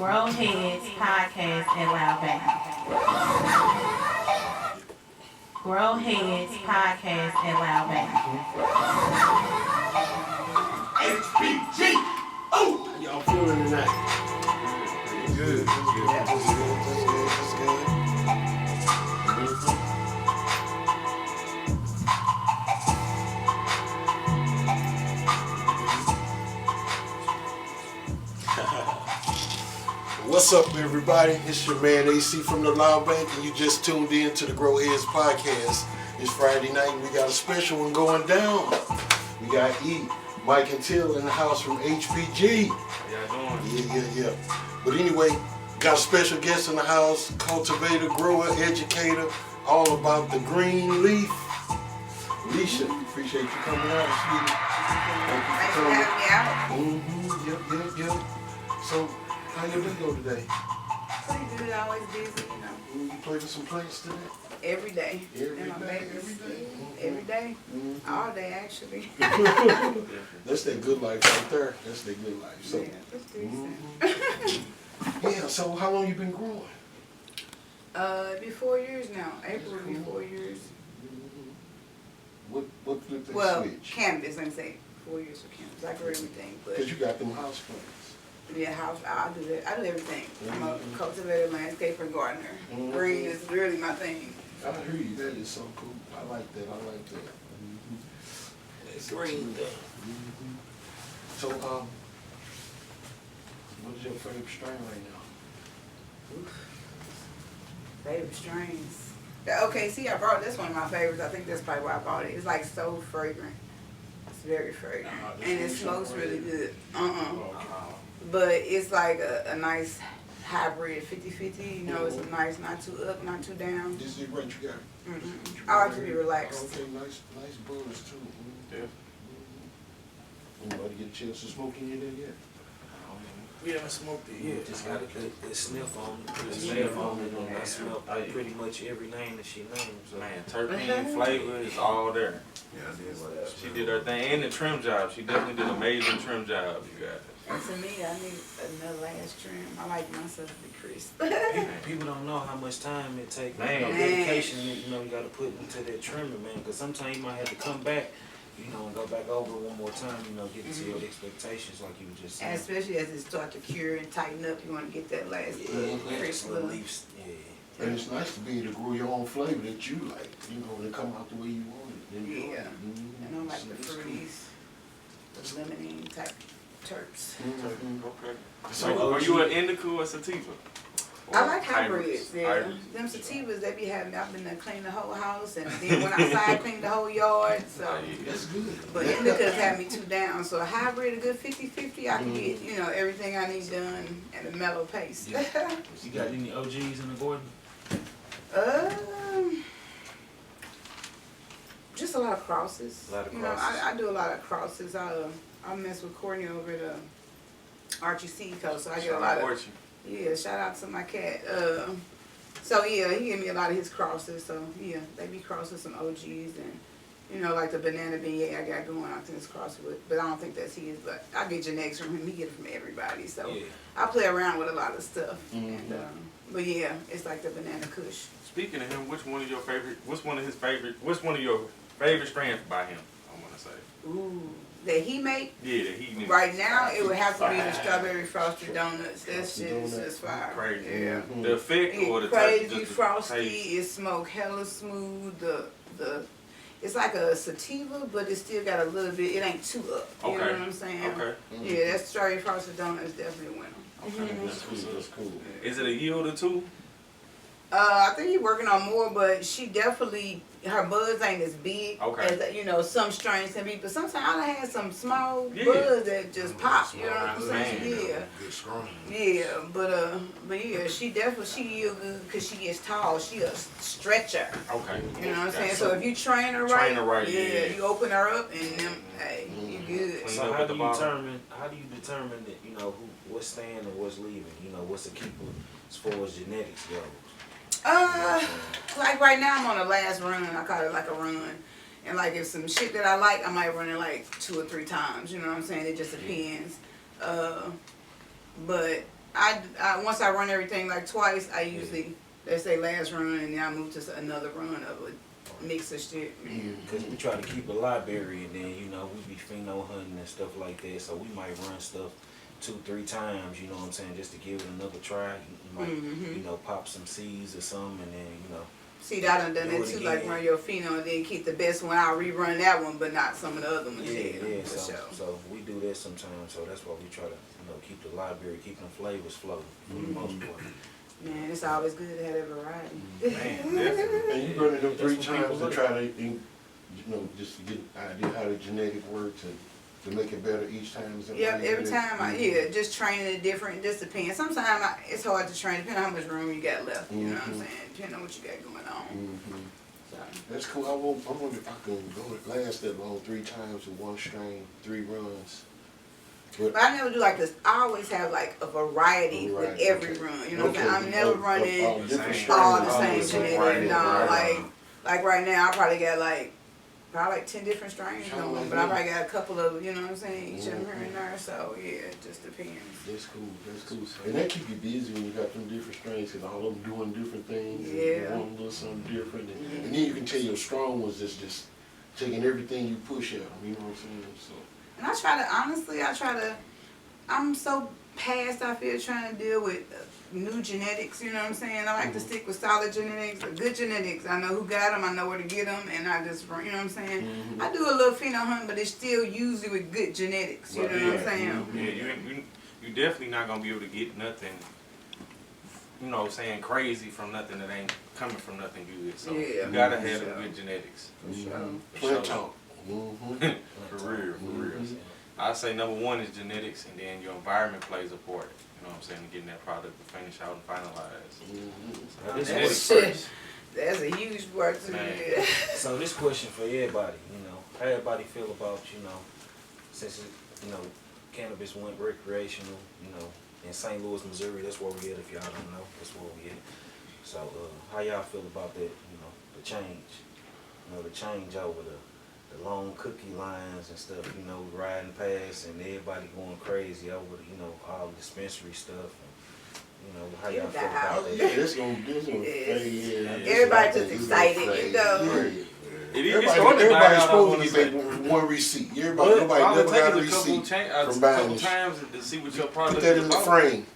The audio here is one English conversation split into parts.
Growheads podcast at Loud Bank. Growheads podcast at Loud Bank. HBG! Oh! How y'all feeling tonight? Good. That's good. What's up, everybody? It's your man AC from the Loud Bank, and you just tuned in to the Growheads podcast. It's Friday night, and we got a special one going down. We got Mike and Till in the house from HPG. How y'all doing? Yeah. But anyway, got a special guest in the house, cultivator, grower, educator, all about the green leaf. Aisha, appreciate you coming out, sweetie. Thanks for having me out. Yep. So, how your day go today? Pretty good, always busy, you know. You played some plays today? Every day. Every And my day, babies. every day. Every day. Mhm. All day, actually. That's their good life right there. That's their good life. So, Yeah, it's decent. yeah. So how long you been growing? It'll be 4 years now. April will be 4 years. What flipped that Well, switch? cannabis, let me say. 4 years for cannabis. I grew everything, but Because you got them house plants. yeah, house, I do that. I do everything. I'm a Mhm. cultivator, landscaper, and gardener. Mhm. Green is really my thing. I hear you. That is so cool. I like that. It's green thing. So, what is your favorite strain right now? Favorite strains. Okay, see, I brought this one of my favorites. I think that's probably why I bought it. It's like so fragrant. It's very fragrant. And it smokes really good. But it's like a nice hybrid 50-50. You know, it's a nice, not too up, not too down. This is the rent you got. I like to be relaxed. Okay, nice buzz too. Yeah. Anybody get a chance to smoke any of that yet? We haven't smoked it yet. Just got a good sniff on it. Put a sniff on it, and I smell pretty much every name that she named. So. Man, terpene flavor is all there. She did her thing, and the trim job. She definitely did an amazing trim job, you guys. And to me, I need another last trim. I like myself to be crisp. People don't know how much time it takes. Man. Dedication, you got to put into that trimming, man. Because sometimes you might have to come back, and go back over one more time, get to your expectations like you were just saying. And especially as it start to cure and tighten up, you want to get that last crisp look. Leaves, yeah. And it's nice to be able to grow your own flavor that you like, to come out the way you want it. Yeah. And I like the fruities, the lemonade type terps. Okay. So, So, are you an indica or sativa? I like hybrids, yeah. Them sativas, they be having, I've been there clean the whole house and then went outside, cleaned the whole yard, so. That's good. But indicas had me two down, so a hybrid, a good 50-50, I can get, everything I need done at a mellow pace. You got any OGs in the garden? Just a lot of crosses. A lot of crosses. I do a lot of crosses. I mess with Courtney over at Archie Seacoast, so I get a lot of. Yeah, shout out to my cat. So yeah, he gave me a lot of his crosses. So yeah, they be crossing some OGs and like the banana beignet I got going. I think it's crossed with, but I don't think that's his. But I get genetics from him. He get it from everybody. So Yeah. I play around with a lot of stuff. And but yeah, it's like the banana kush. Speaking of him, what's one of your favorite strands by him, I want to say? Ooh, that he make. Yeah, that he Right now, it would have to be the strawberry frosted donuts. That shit is just fire. Crazy. Yeah. The effect or the Crazy just the frosty. taste? It smoke hella smooth. It's like a sativa, but it still got a little bit. It ain't too up. You know what I'm saying? Okay. Yeah, that strawberry frosted donut is definitely a winner. Okay. That's cool. Is it a yield or two? I think he's working on more, but she definitely, her buds ain't as big as some strains can be. But sometimes I had some small buds that just pop. You know what I'm saying? Yeah. Good strong. Yeah, but yeah, she yield good because she gets tall. She a stretcher. Okay. You know what I'm saying? So if you train her right, yeah, you open her up and hey, you good. So how do you determine that what's staying and what's leaving? What's the keeper as far as genetics goes? Like right now I'm on the last run. I call it like a run. And like if some shit that I like, I might run it like 2 or 3 times. You know what I'm saying? It just depends. But once I run everything like twice, I usually, let's say last run, and then I move to another run of a mix of shit. Because we try to keep a library, and then, you know, we be pheno hunting and stuff like that, so we might run stuff 2-3 times, you know what I'm saying, just to give it another try. You might, you know, pop some seeds or something, and then, you know. See, I done that too, like run your pheno and then keep the best one. I'll rerun that one, but not some of the other ones. Yeah, for sure. so we do that sometimes, so that's why we try to, you know, keep the library, keep them flavors flowing for the most part. Man, it's always good to have that variety. Man, definitely. And you run it them 3 That's what times people to try to, you know, just to get an idea how the genetic works and to make it better each time. Is that Yep, right? every time just training it different, it just depends. Sometimes it's hard to train, depending on how much room you got left, you know what I'm saying? Depending on what you got going on. So. That's cool. I wonder if I can go last that long 3 times in one strain, 3 runs. But I never do like this. I always have like a variety with every run. You know what I'm saying? I'm never running all the same genetic. No, like right now I probably got probably 10 different strains going, but I probably got a couple of, you know what I'm saying, each of them here and there. So yeah, it just depends. That's cool. That's cool. And that keep you busy when you got them different strains, cause all of them doing different things. Yeah. And one little something different, and then you can tell your strong ones is just taking everything you push at them. You know what I'm saying? So. And I'm so past, I feel, trying to deal with new genetics, you know what I'm saying? I like to stick with solid genetics, good genetics. I know who got them, I know where to get them, and I just, you know what I'm saying? I do a little pheno hunt, but it's still usually with good genetics, you know what I'm saying? Yeah, you definitely not going to be able to get nothing, you know, saying crazy from nothing that ain't coming from nothing good. So you got to have the good genetics. For sure. Plant talk. For real. I say number 1 is genetics, and then your environment plays a part. You know what I'm saying? Getting that product to finish out and finalize. So genetics first. That's a huge part to me. So this question for everybody, you know, how everybody feel about, you know, since it, you know, cannabis went recreational, you know, in St. Louis, Missouri. That's where we at. If y'all don't know, that's where we at. So how y'all feel about that? You know, the change. You know, the change over the long cookie lines and stuff, you know, riding past and everybody going crazy over the, you know, all the dispensary stuff. And, you know, how y'all feel about that? Yeah, this gonna fade. Everybody just excited, you know. Everybody's supposed to get one receipt. Nobody never got a receipt from buying this. Times to see what your product Put that in the frame.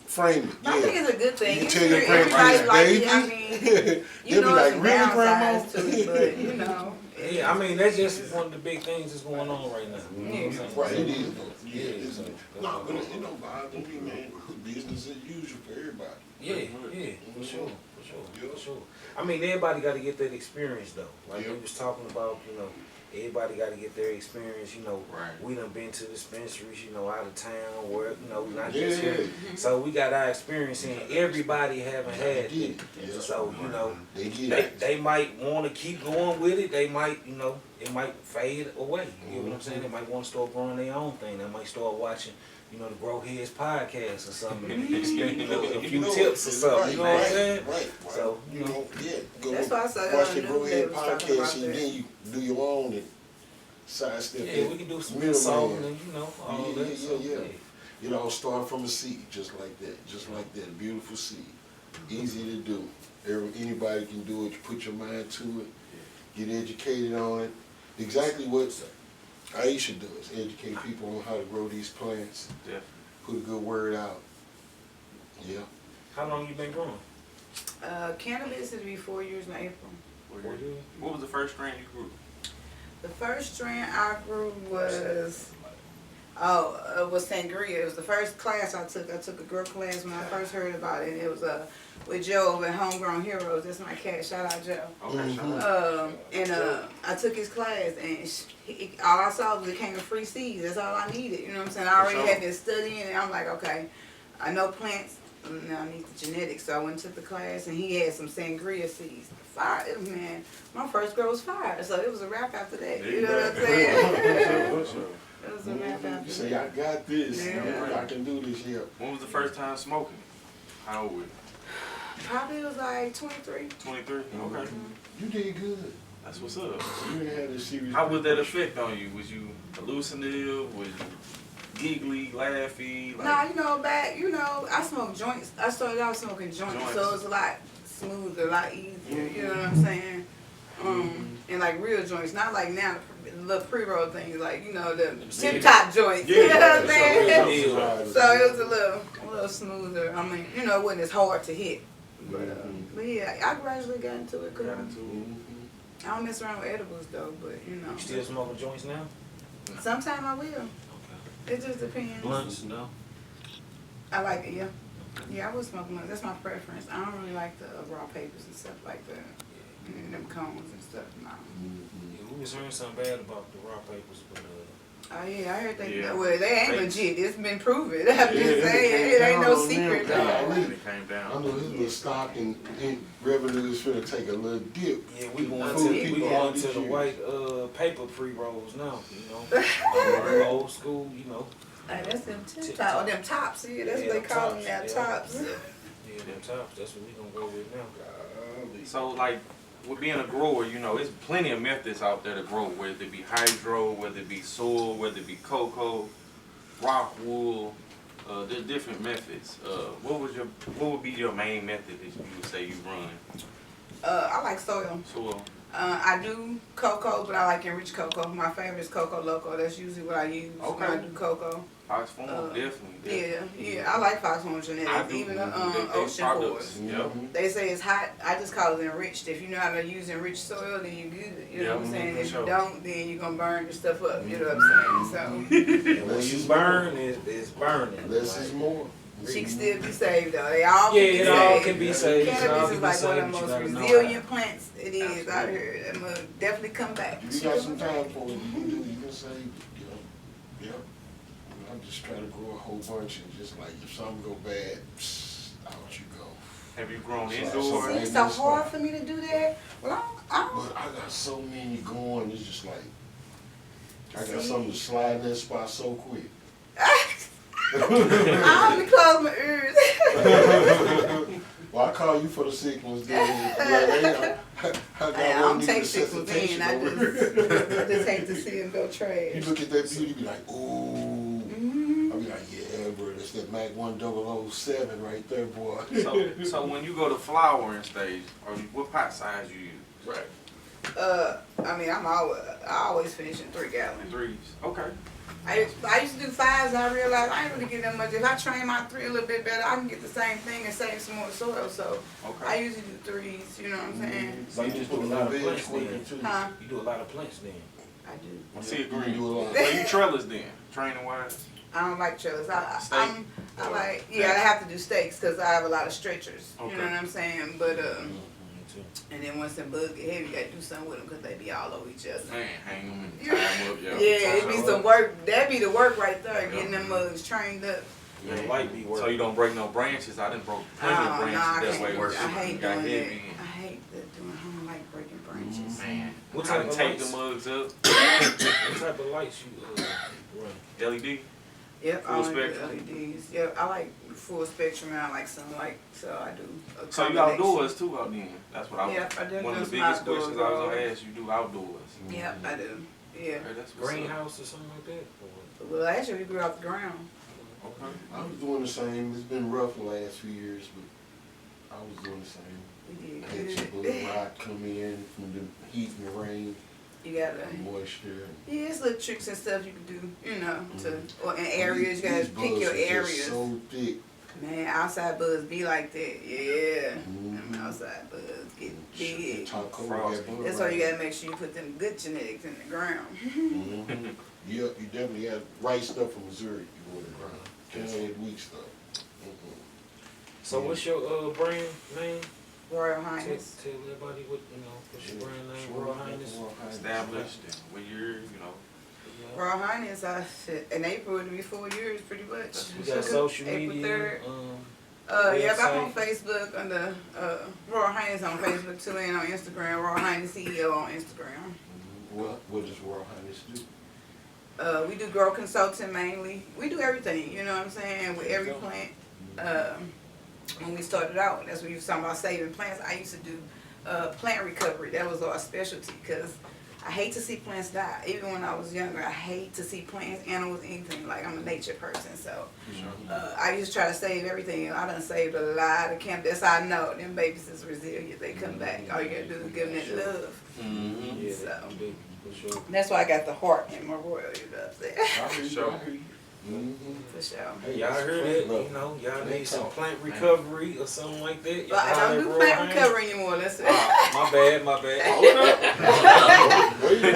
Frame it, I think it's a good thing. You tell your grandkids, baby. I mean, You know, like, it's really, grandma? too, but you know. Yeah, I mean, that's just one of the big things that's going on right now. You know what I'm saying? Right, it is. Yeah, No, but it don't bother me, man. Business as usual for everybody. Yeah, for sure. I mean, everybody got to get that experience, though. Like we was talking about, you know, everybody got to get their experience. You know, we done been to dispensaries, you know, out of town, where, you know, not just here. So we got our experience, and everybody haven't had it. So, you know, they might want to keep going with it. They might, you know, it might fade away. You know what I'm saying? They might want to start growing their own thing. They might start watching, you know, the Growheads podcast or something, you know, a few tips or something, you know what I'm saying? Right. So, you know, That's why I said watch the Growhead podcast and then you do your own and sidestep. Yeah, we can do some consulting and, you know, all that. So, It all started from a seed, just like that, a beautiful seed. Easy to do. Anybody can do it. You put your mind to it, get educated on it. Exactly what Aisha does, educate people on how to grow these plants. Yeah. Put a good word out. Yeah. How long you been growing? Cannabis is be 4 years in April. What was the first strain you grew? The first strain I grew was sangria. It was the first class I took. I took a grow class when I first heard about it. And it was with Joe over at Homegrown Heroes. That's my cat. Shout out Joe. I took his class, and all I saw was it came with free seeds. That's all I needed. You know what I'm saying? I already had been studying, and I'm like, okay, I know plants. Now I need the genetics. So I went and took the class, and he had some sangria seeds. Fire, man. My first grow was fire, so it was a wrap after that. You know what I'm saying? It was a wrap after that. You say, I got this. Yeah. I can do this here. When was the first time smoking? How old were you? Probably was like 23. 23? Okay. You did good. That's what's up. You didn't have this serious. How was that effect on you? Was you hallucinative? Was you giggly, laughy? Like, Nah, I smoke joints. I started out smoking joints. So it's a lot smoother, a lot easier. You know what I'm saying? And like real joints, not like now the little pre-roll things, like the tip top joints. You know what I'm saying? So it was a little smoother. I mean, it wasn't as hard to hit. But yeah, I gradually got into it. I don't mess around with edibles though, but You still smoking joints now? sometime I will. Okay. It just depends. Blunts, no? I like it, yeah. Yeah, I would smoke blunts. That's my preference. I don't really like the raw papers and stuff like that. And them cones and stuff. No. Yeah, we was hearing something bad about the raw papers, but Oh yeah, I heard they. Yeah. Well, they ain't legit. It's been proven. I'm just saying, it ain't no secret. it came down. I know his little stock and revenue is finna take a little dip. yeah, we going Food to the people white paper pre-rolls now, old school, Hey, that's them tip top, or them tops. Yeah, that's what they call them now, tops. Yeah, them tops. That's what we gonna go with now. So, like, with being a grower, it's plenty of methods out there to grow, whether it be hydro, whether it be soil, whether it be cocoa, rock wool. There's different methods. What would be your main method that you would say you run? I like soil. Soil. I do cocoa, but I like enriched cocoa. My favorite is Cocoa Loco. That's usually what I use when I do cocoa. Fox Farm, definitely. Yeah. I like Fox Farm genetics. Even the ocean forest. Yep. They say it's hot. I just call it enriched. If you know how to use enriched soil, then you're good. You know what I'm saying? If you don't, then you're going to burn your stuff up. You know what I'm saying? And when you burn, it's burning. Less is more. She can still be saved though. They all can be it saved. all can be saved. Cannabis is like one of the most resilient plants it is out here. It will definitely come back. You got some time for it. You can say, yep. I'm just trying to grow a whole bunch and just like if something go bad, out you go. Have you grown So indoors? It's so hard for me to do that. Well, But I got so many going. It's just like I got something to slide in that spot so quick. I only close my ears. Well, I call you for the sick ones. I don't take sick ones in. I just hate to see them go trash. You look at that beauty, be like, ooh. I be like, yeah, bro, that's that Mac 1007 right there, boy. So when you go to flowering stage, what pot size you use? Right. I mean, I always finish in 3 gallons. 3s. Okay. I used to do 5s and I realized I ain't really get that much. If I train my 3 a little bit better, I can get the same thing and save some more soil. So I usually do 3s, you know what I'm saying? So you just do a lot of plants then? Huh? You do a lot of plants then? I do. I see a You green. do a lot. So you trellis then, training wise? I don't like trellis. I like, Steak. I have to do steaks because I have a lot of stretchers. Okay. You know what I'm saying? But, Me too. and then once the bugs get heavy, you got to do something with them because they be all over each other. Man, hang them and tie them up, Yeah, it be some work. That be the work right there, Yeah. getting them mugs trained up. Yeah, light be working. So you don't break no branches? I didn't broke plenty of branches I that can't. way. I hate got doing heavy. that. I hate doing. I don't like breaking branches. Man, What I type done of tape lights? the mugs up. What type of lights you run? LED. Yep, Full I only do spectrum? LEDs. Yep, I like full spectrum and I like sunlight, so I do a So you combination. outdoors too out then? That's what I was. Yep, I do One of do the some biggest outdoor questions I was gonna growing. ask you. Do outdoors? Yep, I do. Yeah. Okay, that's what's up. Greenhouse or something like that? Or Well, actually, we grew off the ground. Okay. I was doing the same. It's been rough the last few years, but I was doing the same. We I had did some good. blue rock come in from the heat and the rain, You gotta. and moisture. Yeah, it's little tricks and stuff you can do, or in areas, you gotta These pick bugs your are just areas. so thick. Man, outside bugs be like that, yeah. Mhm. Them outside bugs get The big. top coat Frost. of that bug That's why you right. gotta make sure you put them good genetics in the ground. Mhm. Yep, you definitely have right stuff from Missouri. You go to the ground. Can't have weak stuff. Mhm. So what's your brand name? Royal Tell Highnezz. everybody what's your brand name? Sure. Royal Highness. Established. And what year? Royal Highnezz, in April it'll be 4 years pretty much. We got social April media. 3rd. Yep, I'm on website. Facebook under Royal Highnezz on Facebook too, and on Instagram, Royal Highnezz CEO on Instagram. What does Royal Highness do? We do grow consulting mainly. We do everything, you know what I'm saying, with every plant. When we started out, that's when you was talking about saving plants. I used to do plant recovery. That was our specialty because I hate to see plants die. Even when I was younger, I hate to see plants, animals, anything. Like, I'm a nature person, so I used to try to save everything. I done saved a lot of camp. That's how I know them babies is resilient. They come back. All you gotta do is give them that love. Yeah, So for sure. that's why I got the heart in my royal. You know what I'm saying? For sure. For sure. Hey, y'all heard that? You know, y'all need some plant recovery or something like that. But I don't do plant recovery anymore. That's it. My bad.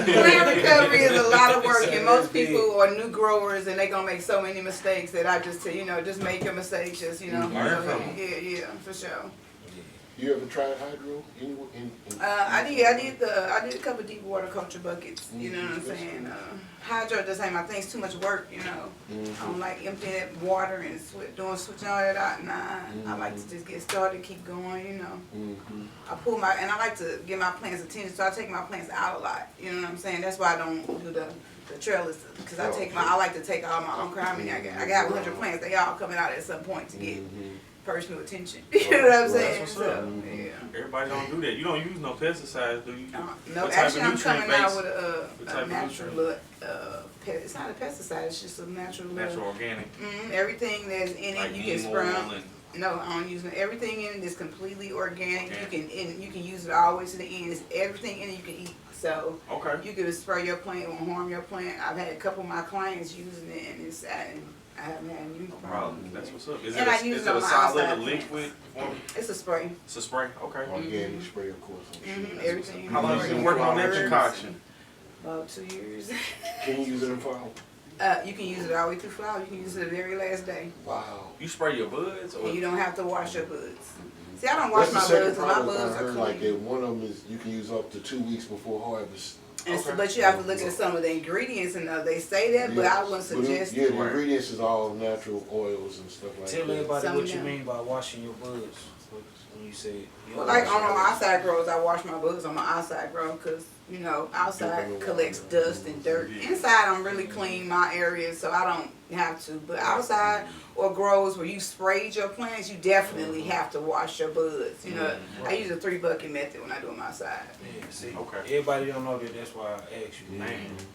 Plant recovery is a lot of work, and most people are new growers, and they gonna make so many mistakes that I just say, just make your mistakes. Just Learn from them. Yeah, for sure. You ever tried hydro? I did a couple deep water culture buckets. You know what I'm saying? Hydro just ain't my thing. It's too much work. I don't like emptying that water and switching all that out. Nah, I like to just get started, keep going. I like to give my plants attention, so I take my plants out a lot. You know what I'm saying? That's why I don't do the trellis, because I like to take all my own. I mean, I got 100 plants. They all coming out at some point to get personal attention. You know what I'm saying? So, yeah. Everybody don't do that. You don't use no pesticides, do you? No, actually, I'm coming out with a natural it's not a pesticide. It's just a natural organic. Everything that's in it, Like you can neem spray. oil No, I don't use it. Everything in it is completely organic. You can use it all the way to the end. It's everything in it you can eat. So you can spray your plant. It won't harm your plant. I've had a couple of my clients using it, and I haven't had any problems. That's what's up. Is And I use it it on a my solid, outside a liquid form? It's a spray. It's a spray. Okay. Organic spray, of course. Everything. How long have you been working on that concoction? About 2 years. Can you use it in fall? You can use it all the way through flower. You can use it the very last day. Wow. You spray your buds, or And you don't have to wash your buds. See, I don't wash That's my the second buds, and my problem buds I are heard, clean. like that one of them is you can use up to 2 weeks before harvest. But you have to look at some of the ingredients, and they say that, but I wouldn't suggest the ingredients is all natural oils and stuff like that. Tell everybody what you Some of mean by washing your buds. When you say Well, like on my outside grows, I wash my buds on my outside grow because, outside collects dust and dirt. Inside, I'm really clean my areas, so I don't have to. But outside or grows where you sprayed your plants, you definitely have to wash your buds. I use a 3-bucket method when I do them outside. Yeah, see, everybody don't know that. That's why I asked you. Man.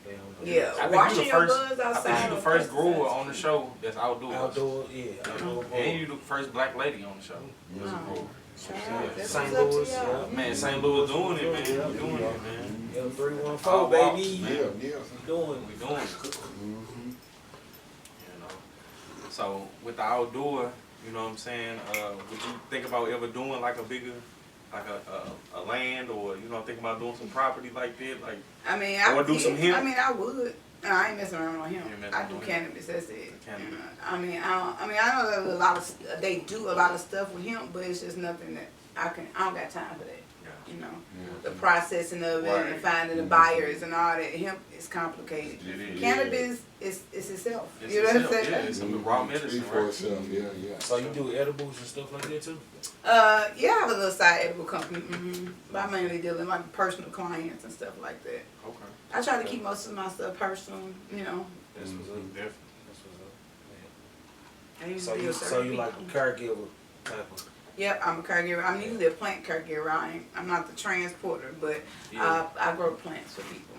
They don't know. Yeah, I think washing your buds I outside. think you the first grower on the show that's outdoors. Outdoor, outdoor. And you the first black lady on the show. That's a grower. That's St. what's up to Louis, y'all. Man, St. Louis doing it, man. We doing it, man. L314, baby. Yeah. We doing We doing it. So with the outdoor, you know what I'm saying, would you think about ever doing like a bigger, like a land, or think about doing some property like that, like I mean, or do some hemp? I mean, I would. No, I ain't messing around on him. You ain't messing I do around. cannabis. That's it. Cannabis. I know that a lot of they do a lot of stuff with hemp, but it's just nothing that I don't got time for that. The processing of it and finding the buyers and all that. Hemp is complicated. It is. Cannabis is itself. It's You know what I'm itself, saying? yeah, it's some raw medicine, For right? itself, yeah. So you do edibles and stuff like that too? Yeah, I have a little side edible company. But I mainly deal with like personal clients and stuff like that. Okay. I try to keep most of my stuff personal. That's what's up. Definitely. That's what's up. I used So to deal you, with so certain you like a people. caregiver type of. Yep, I'm a caregiver. I'm usually a plant caregiver. I'm not the transporter, but I grow plants for people.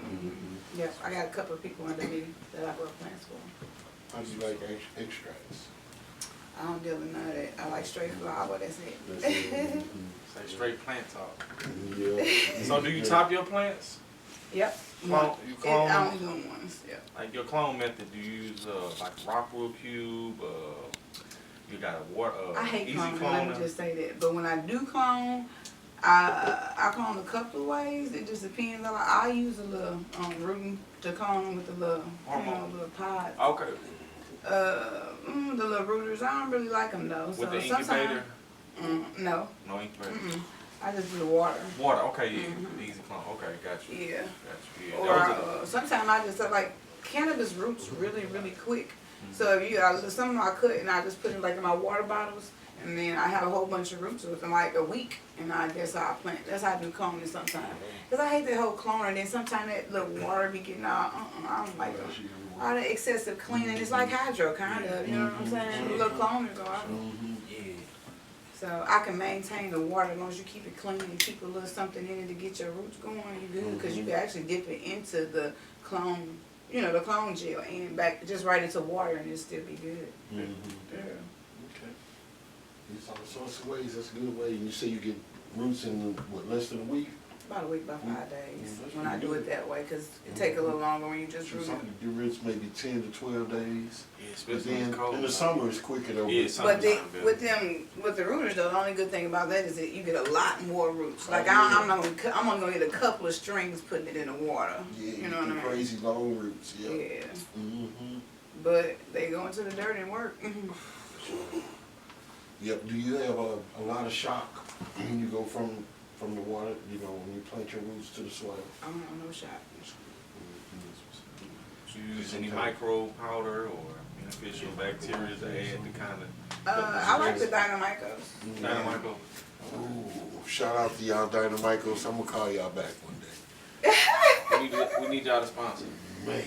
Yep, I got a couple of people under me that I grow plants for. How do you like extracts? I don't deal with none of that. I like straight flower. That's it. That's it. Say straight plant talk. Yeah. So do you top your plants? Yep. Clone, you clone I them? only do them once. Yep. Like your clone method, do you use like Rockwool cube? You got a water, I hate easy cloning. Let cloner. me just say that. But when I do clone, I clone a couple of ways. It just depends. I use a little rooting to clone with the little, little pods. Okay. The little rooters. I don't really like them though. With So the sometimes, incubator? no. No incubator. I just do the water. Water. Okay. Yeah. The easy clone. Okay. Got you. Yeah. Got you. Yeah. Or sometimes I just like cannabis roots really, really quick. So if some of them I cut and I just put it like in my water bottles, and then I have a whole bunch of roots within like a week, and that's how I plant. That's how I do cloning sometimes. Cause I hate that whole cloner, and then sometimes that little water be getting all, I don't like all that excessive cleaning. It's like hydro kind of, you know what I'm saying? The little cloners are. Yeah. So I can maintain the water as long as you keep it clean and keep a little something in it to get your roots going. You good because you can actually dip it into the clone, the clone gel and back just right into water and it'll still be good. Yeah. Okay. There's all sorts of ways. That's a good way. And you say you get roots in what, less than a week? About a week, about 5 days That's when I do good. it that way because it take a little longer when you just root it. Some do roots maybe 10 to 12 days. Yeah, But especially when then it's cold. in the summer it's quicker though. Yeah, But summertime, with the rooters though, the only good thing about that is that you get a lot more roots. Like I'm only gonna get a couple of strings putting it in the water. Yeah, You know what I mean? crazy long roots. Yeah. Yeah. Mm-hmm. But they go into the dirt and work. Yep. Do you have a lot of shock when you go from the water? When you plant your roots to the soil. I don't know, no shot. Do you use any micro powder or beneficial bacteria to add to kind of? I like the Dynamicos. Dynamico. Ooh, shout out to y'all Dynamicos. I'm gonna call y'all back one day. We need y'all to sponsor. Man,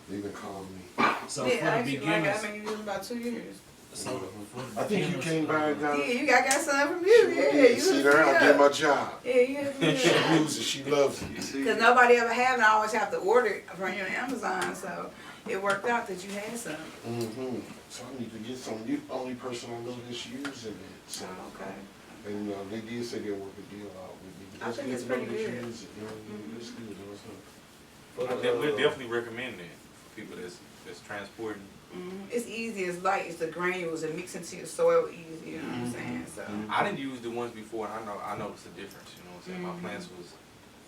they've been calling me. So Yeah, for the actually, beginners, I've been using about 2 years. so for the I think you beginners, came by and got Yeah, I got some from you. Yeah, you see hooked there, me I did up. my job. Yeah, you hooked me She up. uses it, she loves it. You see? Because nobody ever had it. I always have to order it from you on Amazon. So it worked out that you had some. Mm-hmm. So I need to get some. You're the only person I know that's using it. So, Oh, okay. and they did say they'll work a deal out with me. But I that's think good it's to know pretty that you good. use it. That's good. We definitely recommend that for people that's transporting. It's easy. It's light. It's the granules that mix into your soil easy. You know what I'm saying? So. I didn't use the ones before, and I noticed the difference. You know what I'm saying? My plants was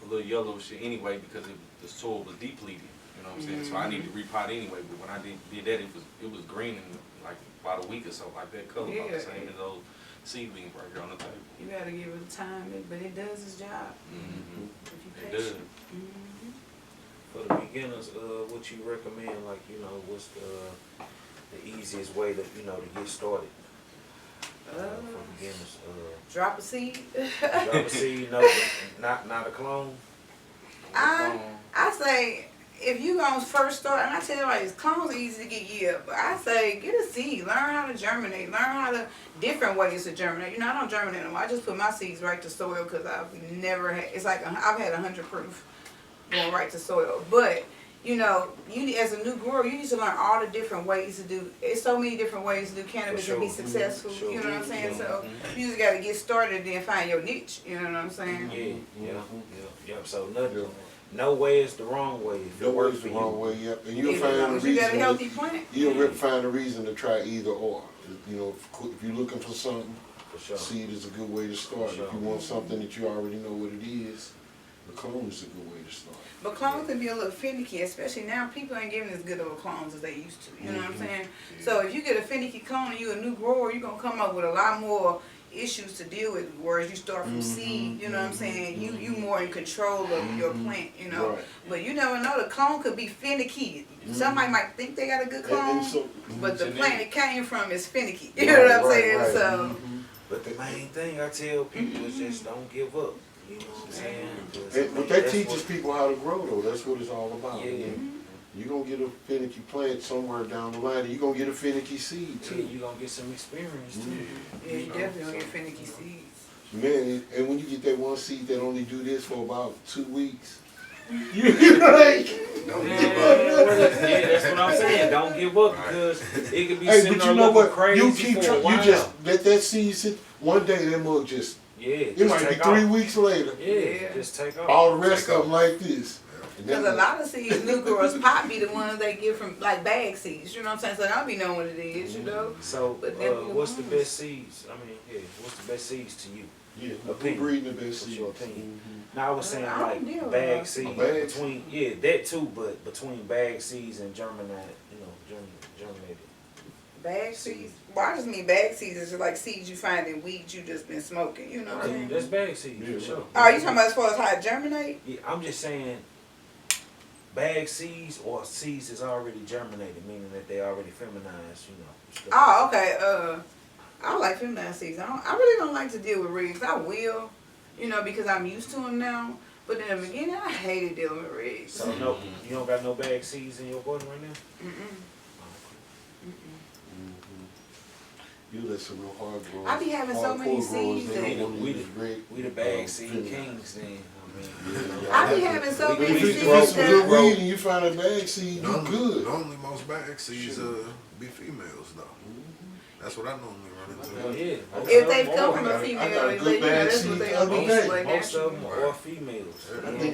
a little yellowish anyway because the soil was depleted. You know what I'm saying? So I need to repot anyway. But when I did that, it was green in like about a week or so, like that color, about the same as those seedlings right here on the table. You gotta give it time, but it does its job. Mm-hmm. If you It patient. does. for the beginners, what you recommend? Like, what's the easiest way to to get started for beginners? Drop a seed. Drop a seed, not a clone. I say if you gonna first start, and I tell you like clones are easy to get, but I say get a seed, learn how to germinate, learn how to different ways to germinate. I don't germinate them. I just put my seeds right to soil because I've never had. It's like I've had 100 proof going right to soil, but. You as a new grower, you need to learn all the different ways to do. It's so many different ways to do cannabis and be successful. Sure. You know what I'm saying? So you just got to get started and then find your niche. You know what I'm saying? Yeah. So no way is the wrong way. If No it way works is for the you. wrong way. Yep. And you'll As find long a as you got a reason. healthy plant. You'll find a reason to try either or. If you're looking for something, For sure. seed is a good way to start. For sure. If you want something that you already know what it is, the clone is a good way to start. But clones can be a little finicky, especially now. People ain't giving as good of a clones as they used to. You know what I'm saying? So if you get a finicky clone and you're a new grower, you're going to come up with a lot more issues to deal with, whereas you start from seed, you know what I'm saying? You more in control of your plant, Right. But you never know, the clone could be finicky. Somebody might think they got a good clone, And so, but the Mhm. plant it came from is finicky. You know what I'm saying? Right. So But the main thing I tell people is just don't give up. You know what I'm saying? 'Cause, But that that's teaches what- people how to grow, though. That's what it's all about. Yeah. You're going to get a finicky plant somewhere down the line, and you're going to get a finicky seed, Yeah, too. you're gonna get some experience too. yeah, you definitely gonna get finicky seeds. Man, and when you get that one seed that only do this for about 2 weeks, you're like, don't give up. Yeah, that's what I'm saying. Don't give up because it could be Hey, sitting but there you know looking what? crazy You keep for a while. you just let that seed sit. One day that mug just, it just might be take 3 off. weeks later. Yeah, just take off. All the rest of them like this. And Because that- a lot of seeds, new growers pop be the ones they get from like bag seeds. You know what I'm saying? So they don't be knowing what it is, you know. So, But then we what's the want- best seeds? I mean, what's the best seeds to you? Yeah, Opinion. who breeding the best What's seeds? your opinion? Mhm. Now I was saying I don't deal like with bag that. seeds Bag between that too, but between bag seeds and germinated, germinated. Bag seeds. Well, I just mean bag seeds is like seeds you find in weeds you just been smoking. You know what I'm saying? That's bag seeds Yeah. for sure. Oh, you talking about as far as how it germinate? Yeah, I'm just saying bag seeds or seeds is already germinated, meaning that they already feminized, stuff. Oh, okay. I like feminine seeds. I really don't like to deal with rigs. I will, because I'm used to them now. But in the beginning, I hated dealing with rigs. So no, you don't got no bag seeds in your garden right now? Mm-mm. You let some real hard growers. I be having so many seeds that we the bag seed kings then. I be having so many If seeds it's some good that weed and you find a bag seed, you good. Normally most bag seeds be females though. That's what I normally run into. if they come from a I female, got a good bag that's seed what they the are other used day. to. Most of them are females.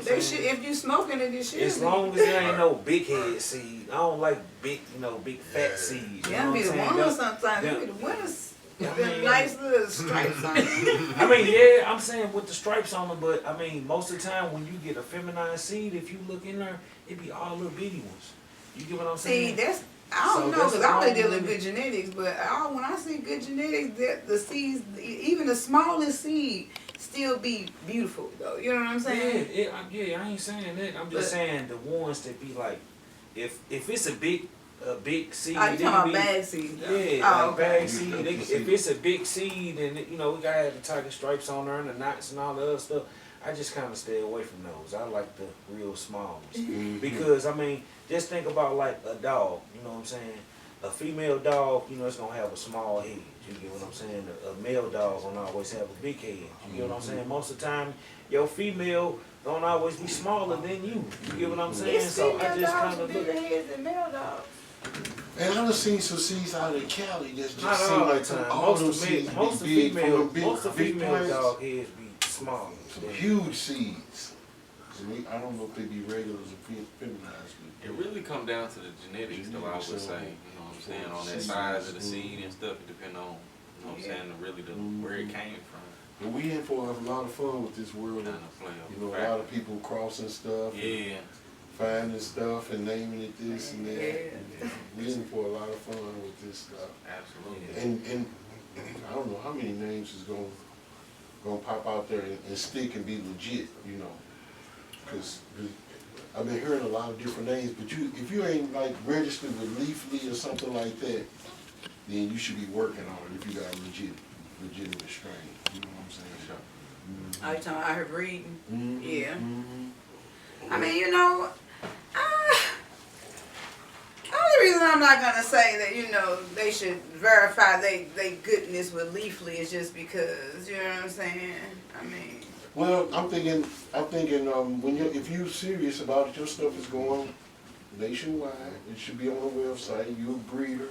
They should, if you smoking it, you should. As long as there ain't no big head seed. I don't like big, big fat seeds. Yeah, be the winners sometimes. They be the winners. Them nice little stripes on them. I mean, yeah, I'm saying with the stripes on them, but I mean, most of the time when you get a feminine seed, if you look in there, it be all little bitty ones. You get what I'm saying? See, that's, I don't So know, that's because I only the deal wrong with good genetics, but when I see good genetics, the seeds, even the smallest seed, still be beautiful, though. You know what I'm saying? Yeah, I ain't saying that. I'm just saying the ones that be like, if it's a big seed. Oh, you talking about bag seeds? Yeah, Oh, okay. bag seed. If it's a big seed and we gotta have the tiger stripes on there and the knots and all the other stuff, I just kind of stay away from those. I like the real small ones because I mean, just think about like a dog. You know what I'm saying? A female dog, it's gonna have a small head. You get what I'm saying? A male dog gonna always have a big head. You get what I'm saying? Most of the time, your female don't always be smaller than you. You get what I'm saying? It's So I female just dogs kind with of look. bigger heads than male dogs. And I done seen some seeds out of Cali that just Not seem all the like time. all them Most seeds of be big from them big, most of big female plants. dog heads be small. Some huge seeds. I don't know if they be regulars or feminized. It really come down to the genetics, though. I would say, you know what I'm saying, on that size of the seed and stuff. It depend on, you know what I'm saying, really where it came from. But we in for a lot of fun with this world. Kind of play You know, a lot of people crossing stuff. Yeah. Finding stuff and naming it this and that. Yeah. We in for a lot of fun with this stuff. Absolutely. And I don't know how many names is gonna pop out there and stick and be legit, because I've been hearing a lot of different names. But if you ain't like registered with Leafly or something like that, then you should be working on it if you got a legitimate strain. You know what I'm saying? Sure. Oh, you talking about I heard breeding? Yeah. Mm-hmm. I mean, only reason I'm not gonna say that, they should verify they goodness with Leafly is just because, you know what I'm saying? I mean. Well, I'm thinking, if you're serious about it, your stuff is going nationwide. It should be on the website. You're a breeder.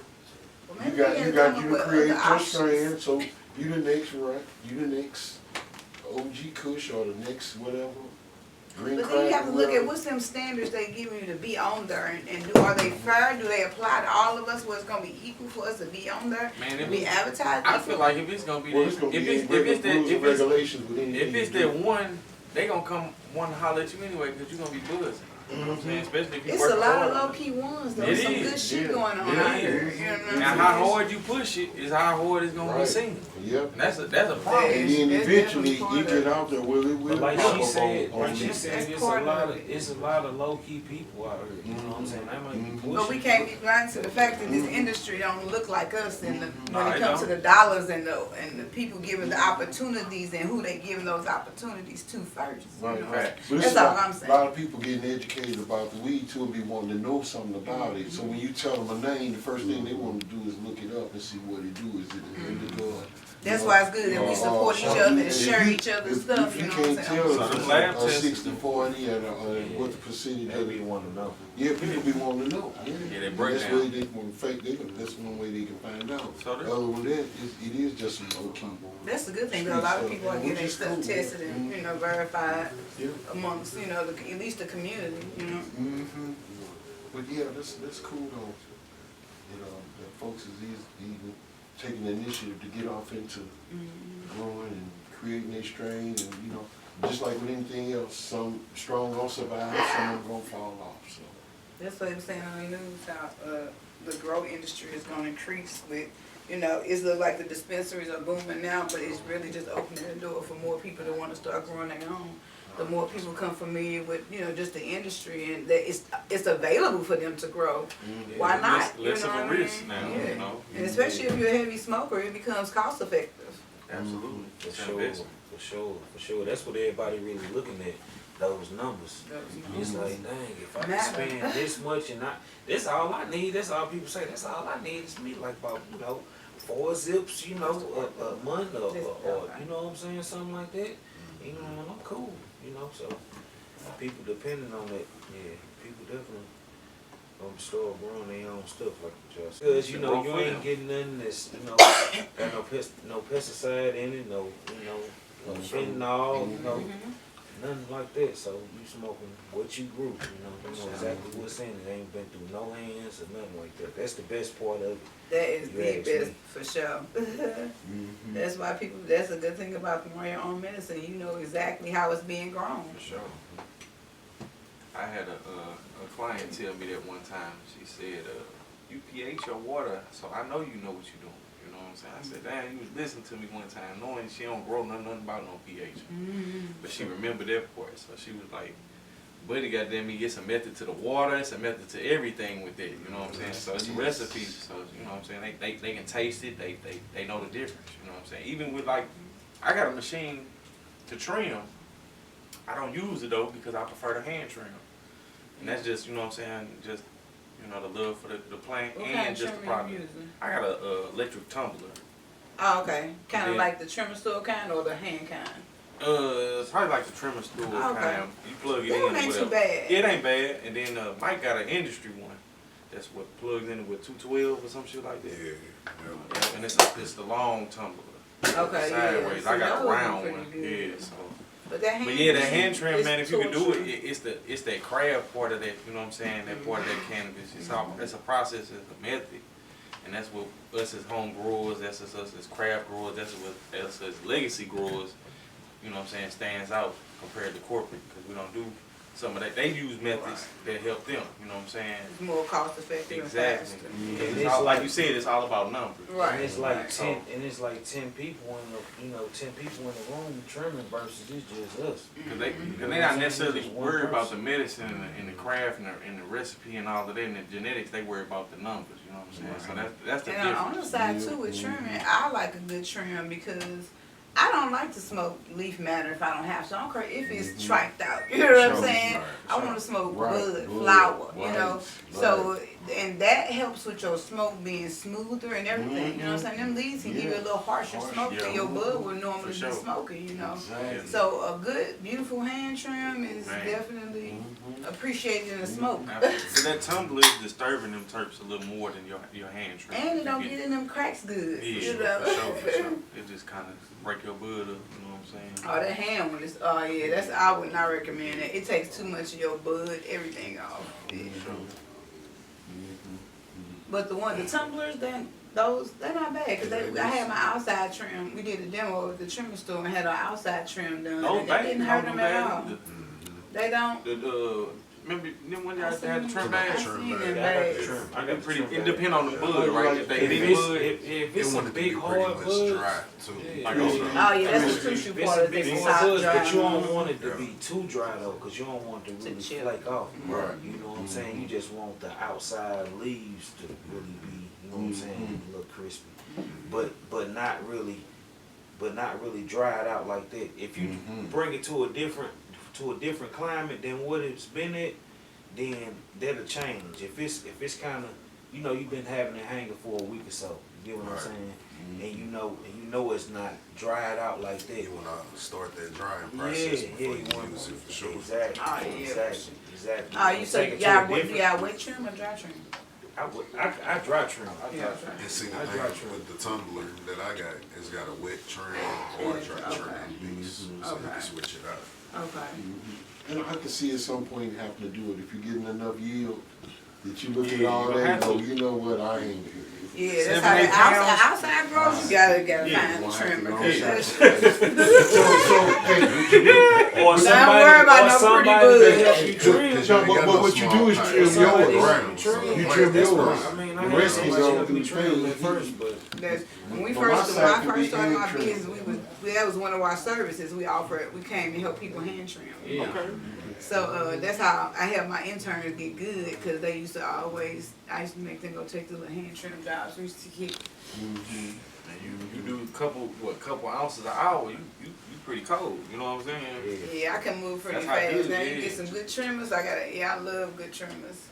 Well, You maybe create your options. strand, so you the next OG Kush or the next whatever. Green But then you have to Cracker, look at whatever. what's them standards they giving you to be on there, and are they fair? Do they apply to all of us where it's gonna be equal for us to be on there, Man, to be advertised? I feel like if it's gonna be Well, that, it's gonna be if rules it's and regulations with anything if it's you that do. one, they gonna come one to holler at you anyway because you're gonna be buzzing. You know what I'm saying? Especially if you It's work a lot hard. of low key ones though. It Some is. good shit Yeah. going on It out is. here. You know what I'm Now, saying? how hard you push it is how hard it's gonna be Right. seen. Yep. And that's a problem. And then That's eventually definitely you part get of out there, well, it will But like pop she up said, on That's it's part of a lot of low key people out here. You know what I'm saying? They might be pushing. But we can't be blind to the fact that this industry don't look like us, and when Nah, it it comes to don't. the dollars and the people giving the opportunities and who they giving those opportunities to first. Right, You know? right. But That's it's all a I'm saying. lot of people getting educated about the weed too and be wanting to know something about it. So when you tell them a name, the first thing they want to do is look it up and see what it do. Is it an indica? That's why it's good that we support each other and share each other's stuff. If You you know what I'm can't saying? tell So if them it's lab a tests- 60-40 and what the percentage They of be it. wanting to know. Yeah, people be wanting to know. Yeah, they And break that's down. way they want to fake. That's one way they can find out. So Other than that, it is just some low key. That's the good thing, though. A lot of people are getting their Which is stuff cool. tested and, verified Yeah. amongst, at least the community, Mm-hmm. But yeah, that's cool though. That folks is even taking the initiative to get off into growing and creating their strain, and just like with anything else, some strong gonna survive, some are gonna fall off. So That's what they were saying on the news, how the grow industry is going to increase with, it looks like the dispensaries are booming now, but it's really just opening the door for more people to want to start growing their own. The more people come familiar with, just the industry and that it's available for them to grow. Why not? Less of what a I mean? risk now, Yeah. And especially if you're a heavy smoker, it becomes cost effective. Absolutely. For It's sure, investment. for sure. That's what everybody really looking at. those numbers. It's like, dang, if I can Matter. spend this much and that's all I need. That's all people say. That's all I need is me, like about 4 zips, a month or you know what I'm saying, something like that. You know, and I'm cool. So people depending on that, people definitely gonna start growing their own stuff like you just. Because you ain't getting nothing that's got no pesticide in it, no fentanyl, nothing like that. So you smoking what you grew, you know exactly what's in it. It ain't been through no hands or nothing like that. That's the best part of it. That is the best for sure. That's why people. That's a good thing about growing your own medicine. You know exactly how it's being grown. For sure. I had a client tell me that one time. She said, "You pH your water, so I know you know what you're doing." You know what I'm saying? I said, "Damn, you was listening to me one time, knowing she don't grow nothing about no pH." But she remembered that part, so she was like, "Buddy, goddamn, it's a method to the water. It's a method to everything with it." You know what I'm saying? So it's a recipe. So you know what I'm saying? They can taste it. They know the difference. You know what I'm saying? Even with I got a machine to trim. I don't use it though because I prefer the hand trim. And that's just, you know what I'm saying, just, the love for the plant and just the product. I got a electric tumbler. Oh, okay. Kind of like the trimmer stool kind or the hand kind? It's probably like the trimmer stool kind. You plug it in It ain't too bad. It ain't bad. And then Mike got an industry one. That's what plugs in with 212 or some shit like that. Yeah. And it's the long tumbler. Okay, sideways. Yeah. I got a round one. Good. Yeah, so. But that hand trim, man, if you can do it, it's that craft part of that, you know what I'm saying, that part of that cannabis. It's a process, it's a method. And that's what us as home growers, that's us as craft growers, that's what us as legacy growers, you know what I'm saying, stands out compared to corporate, because we don't do some of that. They use methods that help them, you know what I'm saying? It's more cost effective. Exactly. And it's all, like you said, it's all about numbers. Right. And it's like 10 people in the 10 people in the room trimming versus it's just us. Because they not necessarily worried about the medicine and the craft and the recipe and all of that and the genetics. They worry about the numbers, you know what I'm saying? So that's the difference. And on the side too with trimming, I like a good trim because I don't like to smoke leaf matter if I don't have to. I don't care if it's triked out. You know what I'm saying? I want to smoke bud, flower, you know. So, and that helps with your smoke being smoother and everything. You know what I'm saying? Them leaves can give you a little harsher smoke than your bud would normally be smoking, you know. So a good, beautiful hand trim is definitely appreciated in the smoke. So that tumbler is disturbing them terps a little more than your hand trim. And it don't get in them cracks good. Yeah, you know? for sure. It just kind of break your bud up, you know what I'm saying? Oh, that hand one is, I would not recommend it. It takes too much of your bud, everything off. Yeah. But the tumblers, they're not bad, because I had my outside trim. We did a demo at the trimmer store and had our outside trim done. And that didn't hurt them at all. They don't. Remember when y'all had the trim bags? I got pretty. It depends on the bud, right? If they big bud, if it's a big hard bud, dry too. That's the crucial part of this. But you don't want it to be too dry though, because you don't want it to really flake off. Right. You know what I'm saying? You just want the outside leaves to really be, you know what I'm saying, a little crispy, but not really dried out like that. If you bring it to a different climate than what it's been at, then that'll change. If it's kind of, you've been having it hanging for a week or so. You get what I'm saying? And you know it's not dried out like that. You wanna start that drying process before you use it for sure. Exactly. Exactly. Oh, you said y'all wet trim or dry trim? I dry trim. And see the thing with the tumbler that I got, it's got a wet trim or a dry trim piece, so you can switch it out. Okay. And I can see at some point having to do it if you're getting enough yield that you look at all that and go, you know what, I ain't here. Yeah, that's how the outside grows. You gotta find the trimmer. Or don't worry about no pretty bud. But what you do is trim yours. You trim yours. The rest is all through trim at first, but when I first started my business, that was one of our services we offered. We came to help people hand trim. Yeah. Okay. So that's how I help my interns get good, because they used to always, I used to make them go take the little hand trim jobs. We used to get. And you do a couple ounces an hour, you pretty cold, you know what I'm saying? Yeah, I can move pretty fast. Now you get some good trimmers. I love good trimmers.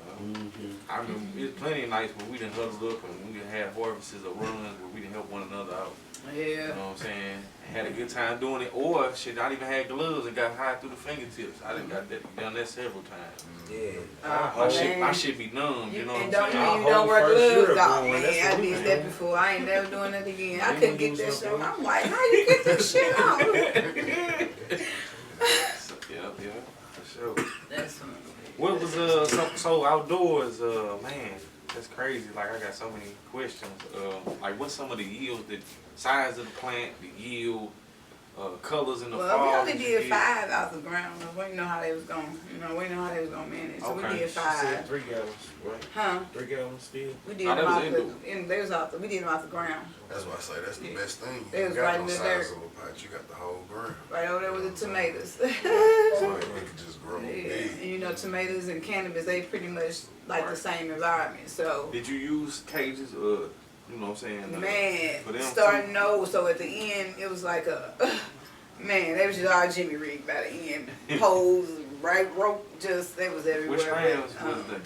I remember it's plenty of nights when we done huddled up and we done had harvests or runs where we done help one another out. Yeah. You know what I'm saying? Had a good time doing it, or shit, I even had gloves and got high through the fingertips. I done done that several times. Yeah. My shit be numb, you know what I'm And saying? you don't wear gloves, dog. going, Man, I did that before. I ain't never doing that again. I couldn't get that shit. I'm like, how you get this shit on? Yeah, for sure. That's funny. What was so outdoors, man, that's crazy. Like I got so many questions. Like what's some of the yields, the size of the plant, the yield, colors in the fall? Well, we only did 5 out the ground. We didn't know how they was going, manage. So we did 5. 3 gallons, right? Huh? 3 gallons still? We did them out we did them out the ground. That's why I say that's the best thing. They You was got right no in the size dirt. of a pot, you got the whole ground. Right over there with the tomatoes. So it can just grow big. And tomatoes and cannabis, they pretty much like the same environment. So Did you use cages, you know what I'm saying? man, for them starting too? no, so at the end it was like man, they was just all Jimmy rigged by the end. Poles, right rope, just they was everywhere. Which strands but, was they?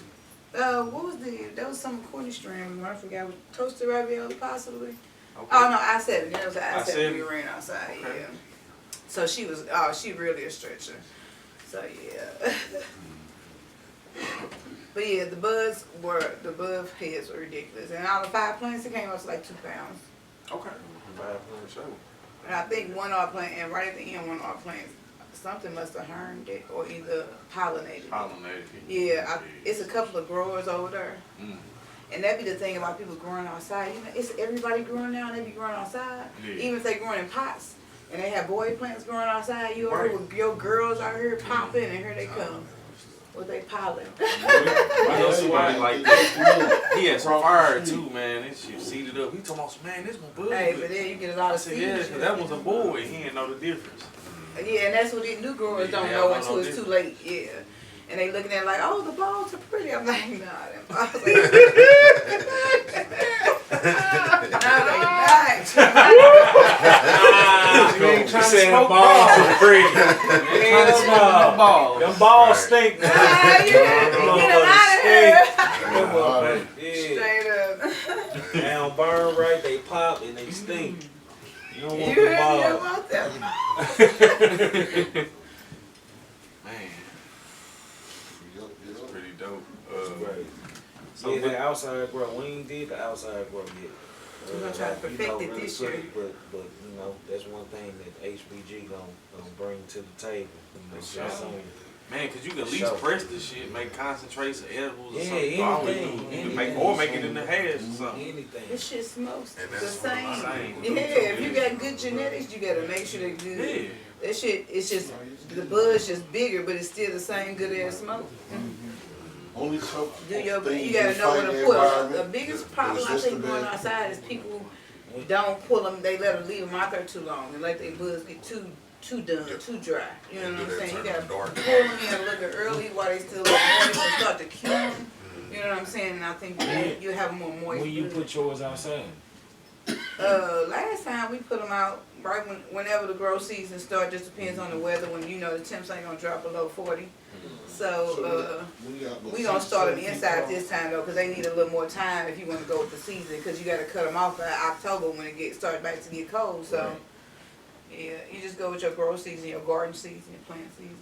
what was there was some corny strand, I forgot, toasted ravioli possibly. Okay. Oh no, I-7, that was the I-7 I-7? we ran outside, Okay. yeah. So she was, she really a stretcher. So yeah. But yeah, the bud heads were ridiculous. And out of 5 plants, it came up to like 2 pounds. Okay. For sure. And I think one of our plants, and right at the end, one of our plants, something must have harmed it or either pollinated it. Pollinated. Yeah, it's a couple of growers over there. Mm. And that be the thing about people growing outside. It's everybody growing now, and they be growing outside. Yeah. Even if they growing in pots. And they have boy plants growing outside, you over here with your girls out here popping, and here they come. With they pollen. I know somebody like that. He had some fire too, man. This shit seeded up. He told me, man, this one bud. Hey, but then you get a lot I of said, seeds. yeah, 'cause that was a boy. He didn't know the difference. Yeah, and that's what these new growers don't Yeah, know I until know it's this. too late. Yeah. And they looking at it like, oh, the balls are pretty. I'm like, nah, them balls are no, they not. You ain't trying to Saying smoke balls balls. are free. Trying to smoke no balls. Them balls stink. Ah, you get them out of here. Yeah. Straight up. They don't burn right, they pop and they stink. You don't You want heard the me balls. about them? Man, it's pretty dope. Right. So Yeah, what- the outside grow. We ain't did the outside grow yet. We're gonna try to perfect it really this year. pretty, but you know, that's one thing that HBG gonna bring to the table. You know, For just sure. saying. Man, cause you can at least Sure. press this shit, make concentrates or edibles or Yeah, something. You always anything, do. You can anything. make it in the hash or something. Anything. This shit smokes And the that's what I'm same. saying. Yeah, if you got good genetics, you gotta make sure they're good. Yeah. That shit, it's just, the bud's just bigger, but it's still the same good ass smoke. Only couple Do your, things you gotta know fight where the to put 'em. environment. The biggest problem I It's think just going the- outside is people don't pull them, they let them leave them out there too long. They let their buds get too done, too dry. You know what I'm saying? You gotta pull them in a little bit early while they still look moist and start to cure them. You know what I'm saying? And I think you have more moist. When you bud. put yours outside. Last time we put them out right whenever the grow season starts. Just depends on the weather. When the temps ain't gonna drop below 40. So we gonna start them inside this time though, cause they need a little more time if you want to go with the season. Cause you gotta cut them off by October when it starts back to get cold. So Right. yeah, you just go with your grow season, your garden season, your plant season.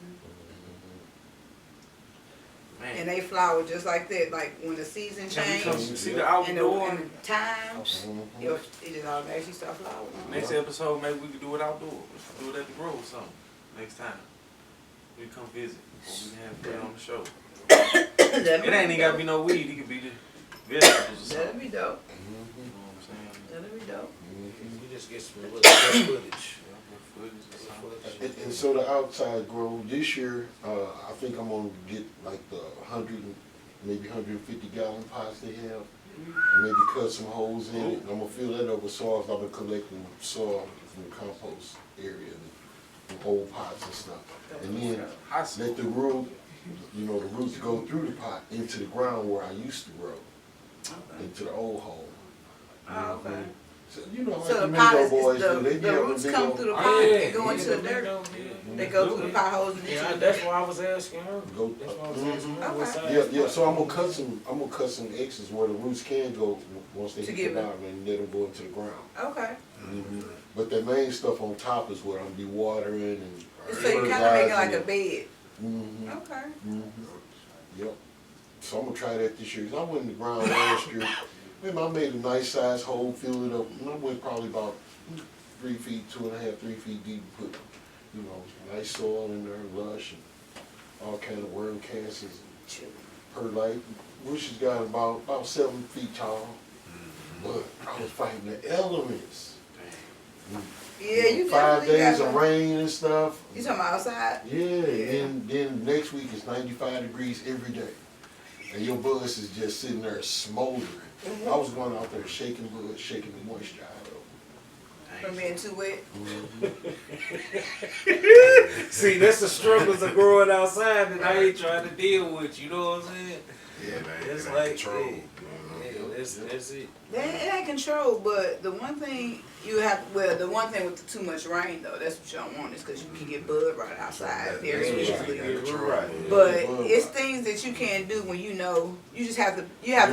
Man. And they flower just like that. Like when the season Can we come changes see the and outdoor? the times, it just automatically start flowering. Next episode, maybe we could do it outdoors. Do it at the Grove or something. Next time. We come visit. Or we can have it on the show. It ain't even gotta be no weed. It could be the vegetables or something. That'd be dope. You know what I'm saying? That'd be dope. You just get some little footage. Footage or something. And so the outside grow this year, I think I'm gonna get like the 150 gallon pots they have, and maybe cut some holes in it. And I'm gonna fill that up with soil. I've been collecting soil from the compost area and from old pots and stuff. And then let the root, the roots go through the pot into the ground where I used to grow, into the old hole. Oh, okay. So, like So the the pot Mingo is, boys do, they the roots big come old- through the pot and go into the dirt. They go do through the it. potholes and into Yeah, the that's dirt. why I was asking her. Go- That's why I was asking her. What Okay. size Yeah. pot. So I'm gonna cut some X's where the roots can go once they To hit give the it- bottom and let them go into the ground. Okay. But the main stuff on top is what I'm be watering and. So you kind of make it like a fertilizing bed. it. Okay. Yep. So I'm gonna try that this year. 'Cause I went in the ground last year. Maybe I made a nice size hole, filled it up. And I went probably about 3 feet, 2.5, 3 feet deep. Put, nice soil in there, lush, and all kind of worm cancers. Perlite, which has got about 7 feet tall. But I was fighting the elements. Yeah, you 5 definitely days gotta- of rain and stuff. You talking about outside? Yeah, then next week it's 95 degrees every day. And your buds is just sitting there smoldering. I was going out there shaking buds, shaking the moisture out of From being too wet? See, that's the struggles of growing outside that I ain't trying to deal with. You know what I'm saying? Yeah, man. It's It like, ain't control. yeah, that's it. It ain't controlled, but the one thing the one thing with the too much rain though, that's what you don't want is because you can get bud right outside very easily. But it's things that you can't do when you just have to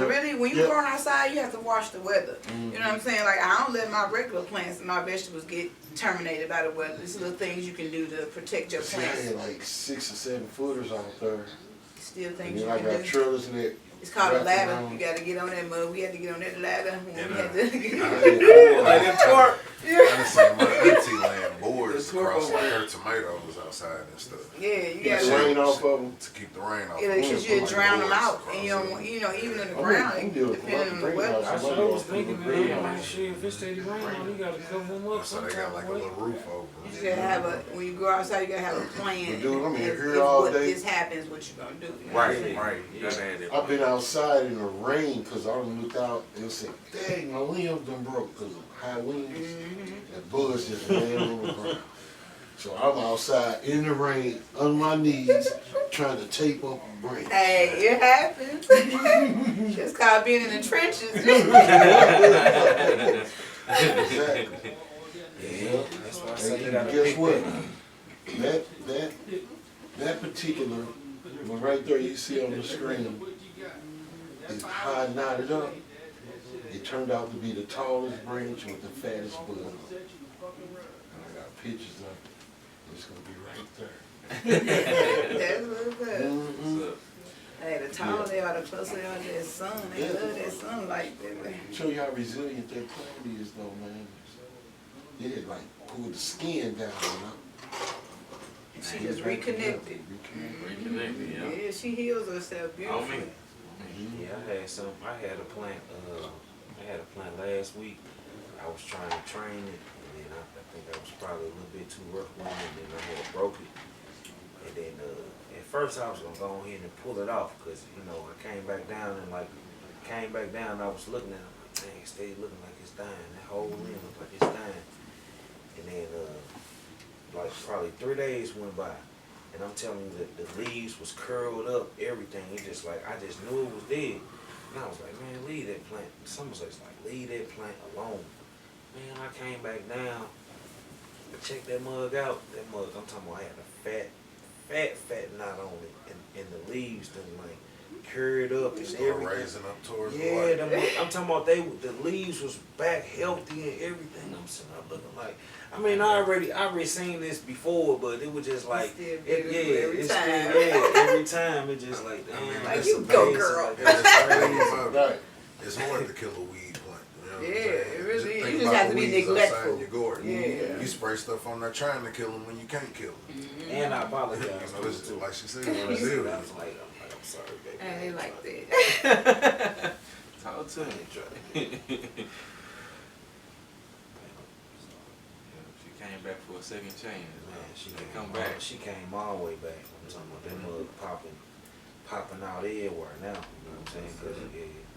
really, when you growing outside, you have to watch the weather. You know what I'm saying? Like I don't let my regular plants and my vegetables get terminated by the weather. There's little things you can do to protect your See, I plants. had like 6 or 7 footers out there. Still And things then you I can got do. trellis and that. It's called a wrapped ladder. around. You gotta get on that mud. We had to get on that ladder when we had to I done seen my auntie laying boards across like her tomatoes outside and stuff. Yeah, you Get gotta the rain off of them. To keep the rain off. because you'll drown them out, and you don't want, even in the ground, depending on the weather. I sure was thinking, man, shit, if it's steady rain on, you gotta cover them up So they sometime. got like a little roof over You them. just gotta have when you go outside, you gotta have a plan. But dude, I'm in If here all what day. this happens, what you gonna do? You know? Right. You gotta have that. I've been outside in the rain because I done looked out and said, dang, my limbs done broke because of high winds. And bugs just laying on the ground. So I'm outside in the rain, on my knees, trying to tape up a branch. Hey, it happens. It's called being in the trenches. Exactly. Yeah, that's why I say you And gotta guess pick what? that. That particular one right there you see on the screen is how I knotted up. It turned out to be the tallest branch with the fattest bud on it. And I got pictures of it. It's gonna be right there. That's what it is. Mm-hmm. Hey, the taller they are, the closer they are to that sun. They love that sunlight, baby. Show you how resilient that plant is, though, man. It had like pulled the skin down, She just reconnected. Reconnected, yeah. Yeah, she heals herself beautifully. Yeah, I had a plant last week. I was trying to train it, and then I think I was probably a little bit too rough with it, and then I had broke it. And then at first I was gonna go ahead and pull it off, because I came back down and I was looking at it, I'm like, dang, it stayed looking like it's dying. That whole limb looked like it's dying. And then like probably 3 days went by. And I'm telling you that the leaves was curled up, everything. It just like, I just knew it was dead. And I was like, man, leave that plant. Someone was like, leave that plant alone. Man, I came back down, I checked that mug out. That mug, I'm talking about, I had a fat knot on it. And the leaves done like curled up and Start everything. raising up towards the Yeah, light. I'm talking about the leaves was back healthy and everything. I'm sitting up looking like, I mean, I already seen this before, but it was just like, It's still beautiful every time. every time it just like, damn, Like, that's you go, amazing. girl. Like, that's crazy. Right. It's hard to kill a weed plant. You know what I'm Yeah, saying? it really is. Think You just about have to the be weeds neglectful. outside your garden. Yeah. You spray stuff on there trying to kill them when you can't kill them. And I apologize. You know, it's like she said, I was resilient. like, I'm sorry, baby. And they like that. Talk to me. She came back for a second chance. Man, she come back. She came all the way back. I'm talking about that mug popping out everywhere now. You know what I'm saying? Because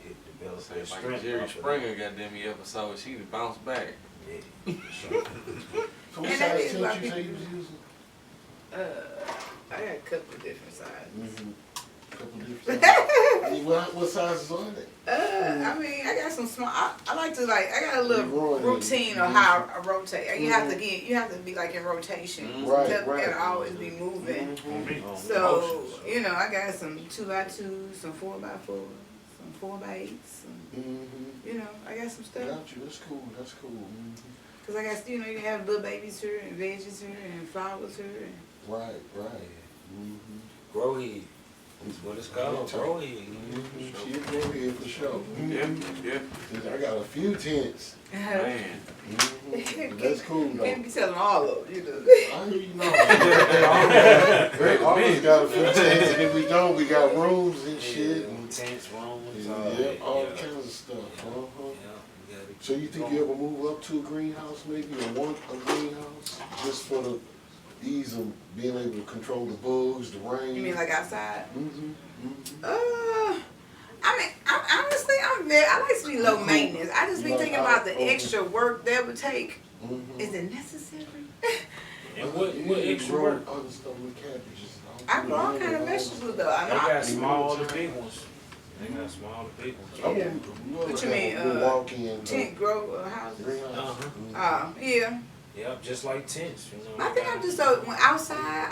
it developed Say that like strength. Jerry off of Springer got them episode, she bounced back. that. Yeah, for sure. So what And that size is tent why you say you people- was using? I got a couple of different sizes. Couple different sizes. What sizes are they? I mean, I got some small. I like to I got a little Growing routine in. of how I rotate. You have to be like in rotation. Right, to right. always be moving. So you know, I got some 2x2s, some 4x4s, some 4x8s. You know, I got some stuff. Got you. That's cool. That's cool. Cause I got, you know, you have little babies here and veggies here and flowers here. And Right, right. Growhead. That's what it's called. Growhead. She a growhead for sure. Yeah. I got a few tents. Man. That's cool though. Can't be telling all of them, you know. I hear you know. We always got a few tents, and if we don't, we got rooms and shit. And Tents, rooms, all kinds of stuff. So you think you ever move up to a greenhouse maybe, or want a greenhouse, just for the ease of being able to control the bugs, the rain? You mean like outside? I mean, honestly, I like to be low maintenance. I just be thinking about the extra work that would take. Is it necessary? And what extra grow work? other stuff with cabbages. I grow all kind of vegetables though. They got small to big ones. They got small to big ones. What you mean? Walk in. Tent grow houses? Greenhouse. Yeah. Yep, just like tents, you know. I think I'm just so when outside,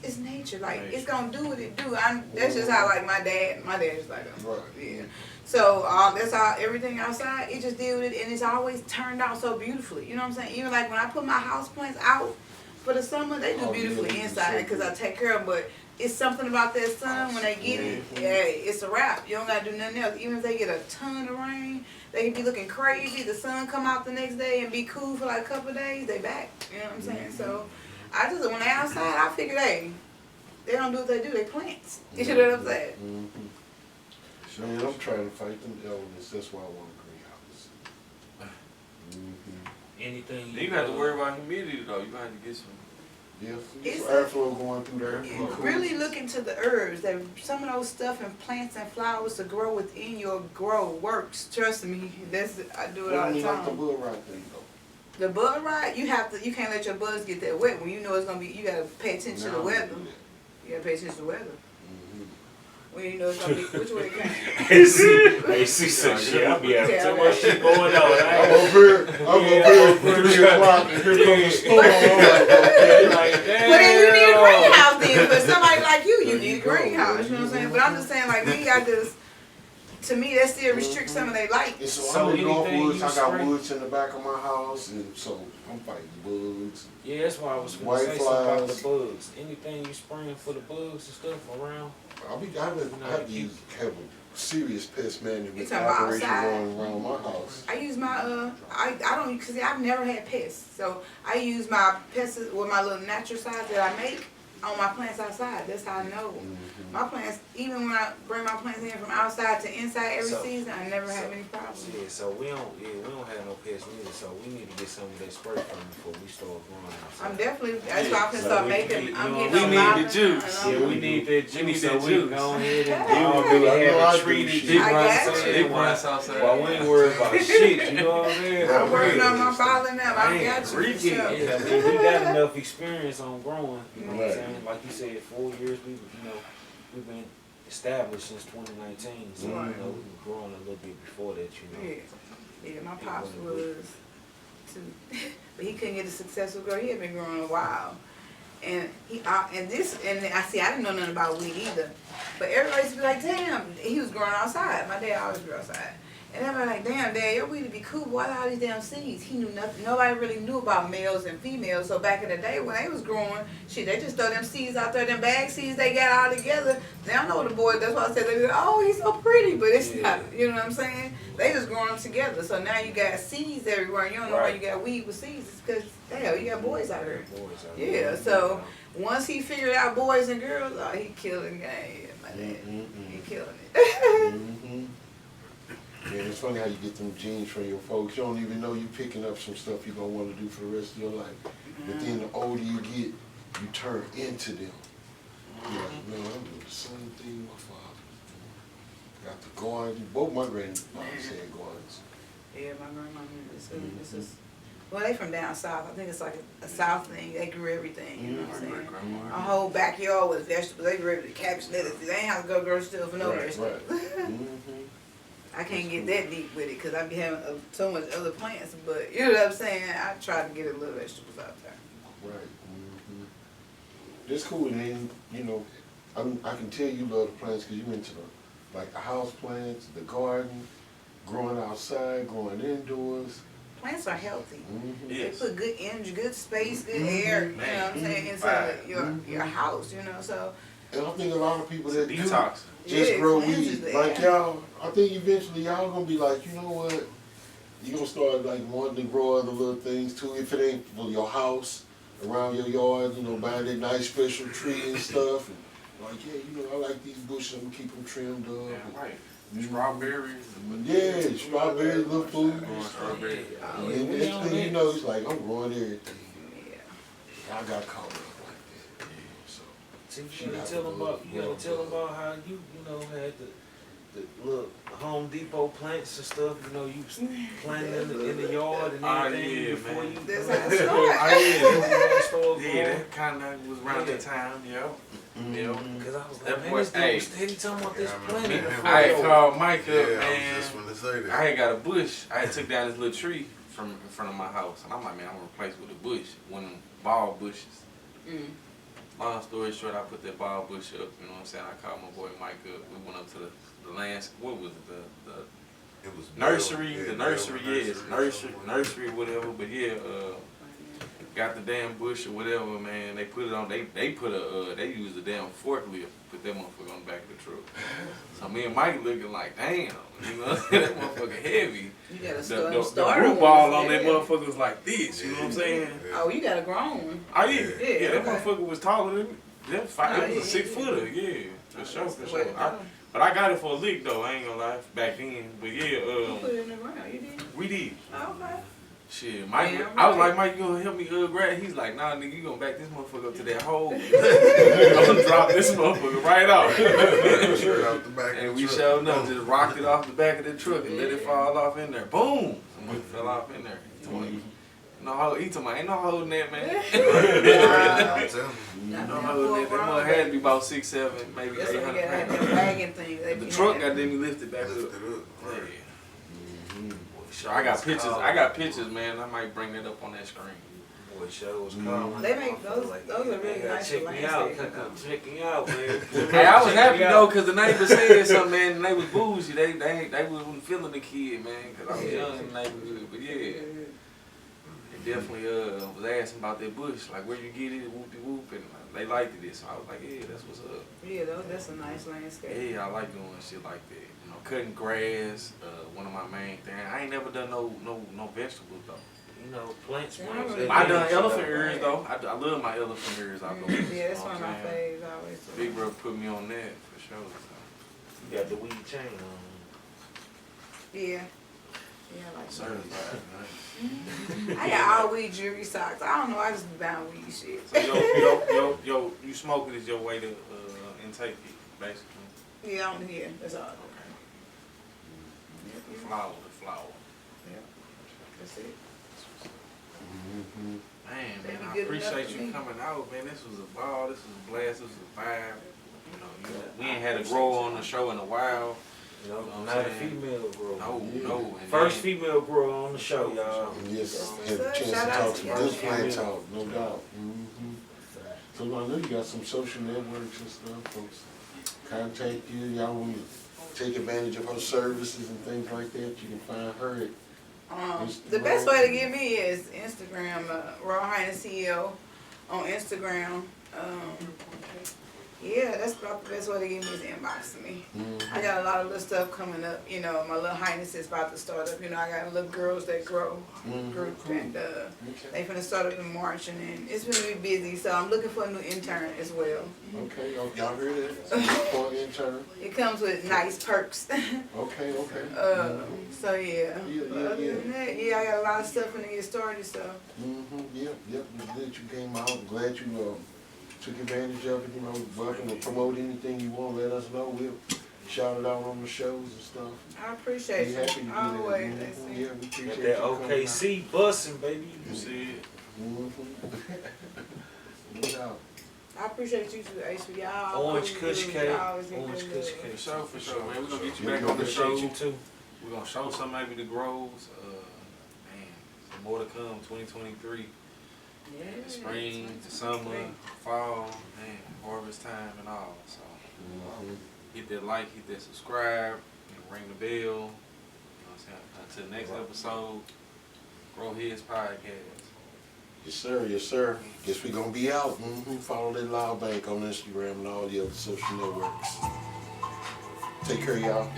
it's nature. Like it's gonna do what it do. That's just how like my dad is like that. Right. Yeah. So that's how everything outside. It just deal with it, and it's always turned out so beautifully. You know what I'm saying? Even like when I put my house plants out for the summer, they do beautifully inside because I take care of them. But it's something about that sun when they get it. Yeah, it's a wrap. You don't gotta do nothing else. Even if they get a ton of rain, they can be looking crazy. The sun come out the next day and be cool for like a couple of days. They back. You know what I'm saying? So I just when they outside, I figure they don't do what they do. They plants. You know what I'm saying? Man, I'm trying to fight them elements. That's why I want a greenhouse. Anything. Then you have to worry about humidity though. You have to get some. Yeah, It's airflow going through there. Really look into the herbs. That some of those stuff and plants and flowers to grow within your grow works. Trust me, I do it all the Like the time. bud right thing though. The bud ride, you can't let your buds get that wet when you know it's gonna be. You gotta pay attention to the weather. You gotta pay attention to the weather. When you know it's gonna be which way it came. Hey, see some shit. I be having too much shit going on. I'm over here at 3 o'clock and here comes the storm. But then you need a greenhouse then. For somebody like you need a greenhouse. You know what I'm saying? But I'm just saying like me, to me that still restricts some of their light. And so I'm in Northwoods, I got woods in the back of my house, and so I'm fighting bugs. Yeah, that's why I was gonna say something about the bugs. Anything you spraying for the bugs and stuff around? I have to have a serious pest management talking about operation outside? going around my house. I use my I don't because I've never had pests, so I use my pests with my little natural side that I make on my plants outside. That's how I know. My plants, even when I bring my plants in from outside to inside every season, I never have any problems. Yeah, so we don't have no pests neither. So we need to get some of that spray from before we start growing outside. I'm definitely. That's why I'm gonna start making. I'm getting we on need my- the juice. Yeah, we need that juice. We need so that we juice. can go ahead and I have do a treated shit. big I rice got you. Big rice outside. Well, we ain't worried about shit. You know what I'm saying? I'm working on my filing now. I Man, got you. For freaky. sure. Yeah, I mean, we got enough experience on growing. You know what I'm Right. saying? Like you said, 4 years. We've been established since 2019. So you know, we've been growing a little bit before that. You know. Yeah, my pops was too, but he couldn't get a successful grow. He had been growing a while, and I didn't know nothing about weed either. But everybody used to be like, damn, he was growing outside. My dad always grew outside. And everybody like, damn, Dad, your weed would be cool. Why all these damn seeds? He knew nothing. Nobody really knew about males and females. So back in the day when they was growing, shit, they just throw them seeds out there, them bag seeds they got all together. They don't know what the boy. That's why I said, they go, oh, he's so pretty, but it's not. You know what I'm saying? They just growing them together. So now you got seeds everywhere. And you don't know why you got weed with seeds. It's because hell, you got boys out here. Yeah. So once he figured out boys and girls, oh, he killing game, my dad. He killing it. Yeah, it's funny how you get them genes from your folks. You don't even know you picking up some stuff you're going to want to do for the rest of your life. But then the older you get, you turn into them. You're like, man, I'm doing the same thing my father. Got the gardens. Both my grandfathers had gardens. Yeah, my grandma, this is Well, they from down south. I think it's like a south thing. They grew everything, you know what I'm saying? A whole backyard with vegetables. They grew everything, cabbage, lettuce. They ain't have to go grocery store for no vegetables. I can't get that deep with it because I be having so much other plants. But you know what I'm saying? I try to get a little vegetables out there. Right. It's cool, and you know, I can tell you love the plants because you into the house plants, the garden, growing outside, growing indoors. Plants are healthy. Yes. They put good energy, good space, good air, you know what I'm saying, inside your house, you know, so. And I think a lot of people that do Detox. just grow weed. Like y'all, I think eventually y'all gonna be like, you know what? You gonna start like wanting to grow other little things too. If it ain't for your house, around your yard, you know, buying that nice special tree and stuff. And like, yeah, you know, I like these bushes. I'm gonna keep them trimmed up. Yeah, right. Strawberries. Yeah, strawberries, little food. Strawberries. And next thing you know, it's like I'm growing everything. Yeah. I got caught up like that. Yeah, so. See, you gotta tell them about how you know, had the little Home Depot plants and stuff, you know, you planting in the yard and everything before you. That's how it started. Yeah, that kind of was around that time, yeah. Because I was That like, man, boy, this dude was steady talking about this planting. I had called Mike up, I was man. just gonna say that. I had got a bush. I had took down this little tree from in front of my house, and I'm like, man, I'm gonna replace it with a bush, one of them ball bushes. Long story short, I put that ball bush up. You know what I'm saying? I called my boy Mike up. We went up to the land. What was it? It was Nursery. Bell, The yeah, nursery. Bell Yes, nursery, whatever. But yeah, got the damn bush or whatever, man. They put it on. They put they used a damn forklift. Put that motherfucker on the back of the truck. So me and Mike looking like, damn, you know, that motherfucker heavy. You gotta The root ball on that motherfucker was like this. You know what I'm saying? Oh, you got a grown. Oh yeah, that motherfucker was taller than me. That it was a 6 footer, yeah, for sure. But I got it for a lick though. I ain't gonna lie, back then. But yeah, You put it in the ground. You did. we did. Oh, okay. Shit, Mike. Damn I was right. like, Mike, you gonna help me grab? He's like, nah, nigga, you gonna back this motherfucker up to that hole. I'm gonna drop this motherfucker right off. Straight out the back And of we the truck. showed enough, just rocked it off the back of the truck and let it fall off in there. Boom! Somebody fell off in there. He told me, ain't no holding that, man. I'm telling you. No holding that. That mother had to be about 6, 7, maybe That's what you 800 gotta have pounds. them wagon thing. The truck got them lifted back up. Lift it up. Yeah. Right. Sure, I got pictures, man. I might bring that up on that screen. Boy, show was calling. They make those are really nice for Check me out. landscape. Come check me out, man. Hey, I was happy though, cause the neighbors said something, man. And they was bougie. They wasn't feeling the kid, man. Cause I was young in the neighborhood. But yeah, they definitely was asking about that bush, like where you get it, whoop de whoop, and they liked it. So I was like, yeah, that's what's up. Yeah, that's a nice landscape. Yeah, I like doing shit like that. You know, cutting grass. One of my main things. I ain't never done no vegetables though. You know, plants. I done elephant ears though. I love my elephant ears out there. Yeah, that's one of my faves. I always do. Big bro put me on that for sure. You got the weed chain on. Yeah. Yeah, I like that. Certified, man. I got all weed jewelry socks. I don't know. I just be buying weed shit. So you smoking is your way to intake it, basically. Yeah, I'm here. That's all. Okay. Yep, The yeah. flower. That's it. Man, I appreciate you coming out, man. This was a ball. This was a blast. This was a vibe. You know, we ain't had a grower on the show in a while. You know, what I'm not a saying? female grower. No. And First then- female grower on the show, y'all. Yes, Yes, had a sir. chance to Shout out talk to some y'all. good plant talk, no doubt. So I know you got some social networks and stuff, folks. Contact you, y'all want to take advantage of her services and things like that, you can find her at The best way to get me is Instagram, Royal Highnezz CEO on Instagram. Yeah, that's about the best way to get me is inbox me. I got a lot of little stuff coming up. You know, my little highness is about to start up. You know, I got little girls that grow group, and they finna start up in March, and then it's gonna be busy. So I'm looking for a new intern as well. Okay, y'all heard that? For an intern? It comes with nice perks. Okay. So yeah. Other than that, yeah, I got a lot of stuff finna get started. So. Yep. It's good you came out. I'm glad you took advantage of it. You know, welcome to promote anything you want. Let us know. We'll shout it out on the shows and stuff. I appreciate We you. happy to do that. Always. Mhm. Yeah, we appreciate Got you that coming OKC bussing, baby. You see it? out. No doubt. I appreciate you too, Aisha. Y'all Orange always Kush good. cake. Y'all always been Orange good. Kush For cake. sure, for sure, man. We're gonna get you Yeah, back we on the show. Appreciate you too. We're gonna show some maybe the grows. Man, some more to come. 2023. Yeah. Spring, summer, fall, man, harvest time and all. So hit that like, hit that subscribe, ring the bell. You know what I'm saying? Until next episode, Growheads Podcast. Yes, sir. Yes, sir. Guess we gonna be out. Follow that Loud Bank on Instagram and all the other social networks. Take care, y'all.